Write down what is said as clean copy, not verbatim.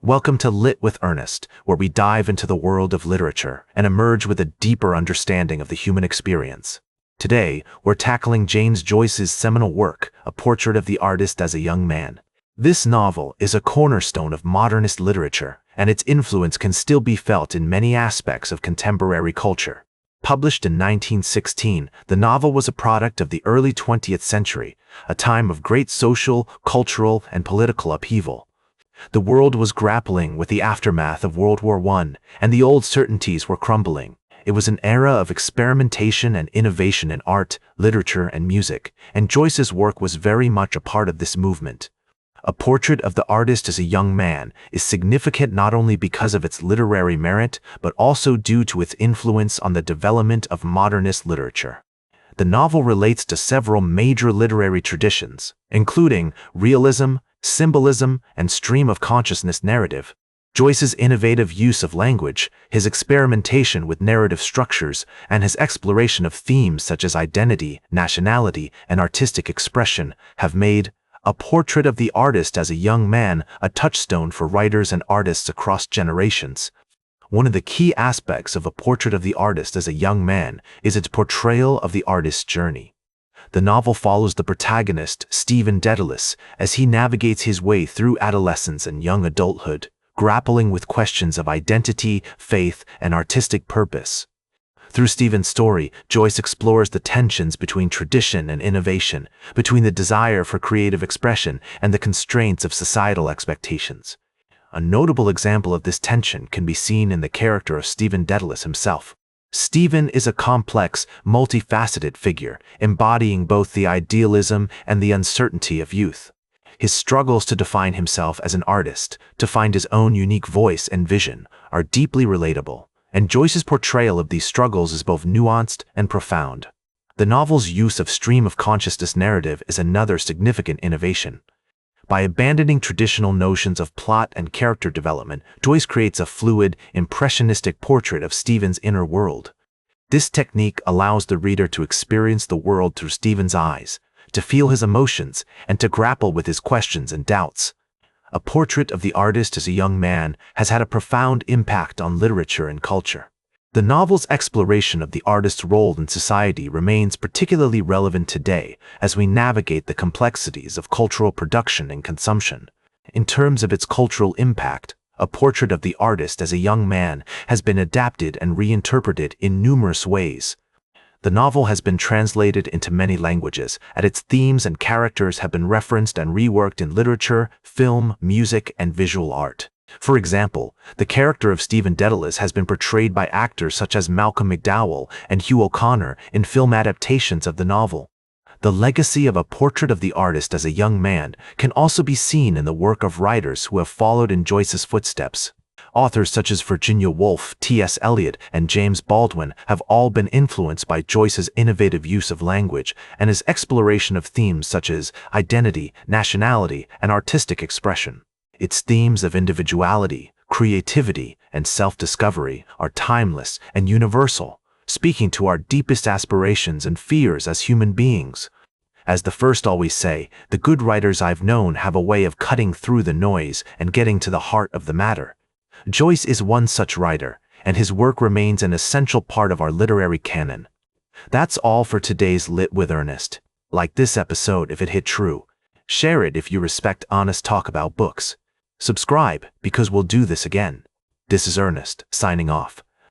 Welcome to Lit with Ernest, where we dive into the world of literature and emerge with a deeper understanding of the human experience. Today, we're tackling James Joyce's seminal work, A Portrait of the Artist as a Young Man. This novel is a cornerstone of modernist literature, and its influence can still be felt in many aspects of contemporary culture. Published in 1916, the novel was a product of the early 20th century, a time of great social, cultural, and political upheaval. The world was grappling with the aftermath of World War I, and the old certainties were crumbling. It was an era of experimentation and innovation in art, literature, and music, and Joyce's work was very much a part of this movement. A Portrait of the Artist as a Young Man is significant not only because of its literary merit, but also due to its influence on the development of modernist literature. The novel relates to several major literary traditions, including realism, symbolism, and stream of consciousness narrative. Joyce's innovative use of language, his experimentation with narrative structures, and his exploration of themes such as identity, nationality, and artistic expression have made A Portrait of the Artist as a Young Man a touchstone for writers and artists across generations. One of the key aspects of A Portrait of the Artist as a Young Man is its portrayal of the artist's journey. The novel follows the protagonist, Stephen Dedalus, as he navigates his way through adolescence and young adulthood, grappling with questions of identity, faith, and artistic purpose. Through Stephen's story, Joyce explores the tensions between tradition and innovation, between the desire for creative expression and the constraints of societal expectations. A notable example of this tension can be seen in the character of Stephen Dedalus himself. Stephen is a complex, multifaceted figure, embodying both the idealism and the uncertainty of youth. His struggles to define himself as an artist, to find his own unique voice and vision, are deeply relatable, and Joyce's portrayal of these struggles is both nuanced and profound. The novel's use of stream of consciousness narrative is another significant innovation. By abandoning traditional notions of plot and character development, Joyce creates a fluid, impressionistic portrait of Stephen's inner world. This technique allows the reader to experience the world through Stephen's eyes, to feel his emotions, and to grapple with his questions and doubts. A Portrait of the Artist as a Young Man has had a profound impact on literature and culture. The novel's exploration of the artist's role in society remains particularly relevant today as we navigate the complexities of cultural production and consumption. In terms of its cultural impact, A Portrait of the Artist as a Young Man has been adapted and reinterpreted in numerous ways. The novel has been translated into many languages, and its themes and characters have been referenced and reworked in literature, film, music, and visual art. For example, the character of Stephen Dedalus has been portrayed by actors such as Malcolm McDowell and Hugh O'Connor in film adaptations of the novel. The legacy of A Portrait of the Artist as a Young Man can also be seen in the work of writers who have followed in Joyce's footsteps. Authors such as Virginia Woolf, T.S. Eliot, and James Baldwin have all been influenced by Joyce's innovative use of language and his exploration of themes such as identity, nationality, and artistic expression. Its themes of individuality, creativity, and self-discovery are timeless and universal, speaking to our deepest aspirations and fears as human beings. As the first always say, the good writers I've known have a way of cutting through the noise and getting to the heart of the matter. Joyce is one such writer, and his work remains an essential part of our literary canon. That's all for today's Lit with Ernest. Like this episode if it hit true. Share it if you respect honest talk about books. Subscribe, because we'll do this again. This is Ernest, signing off.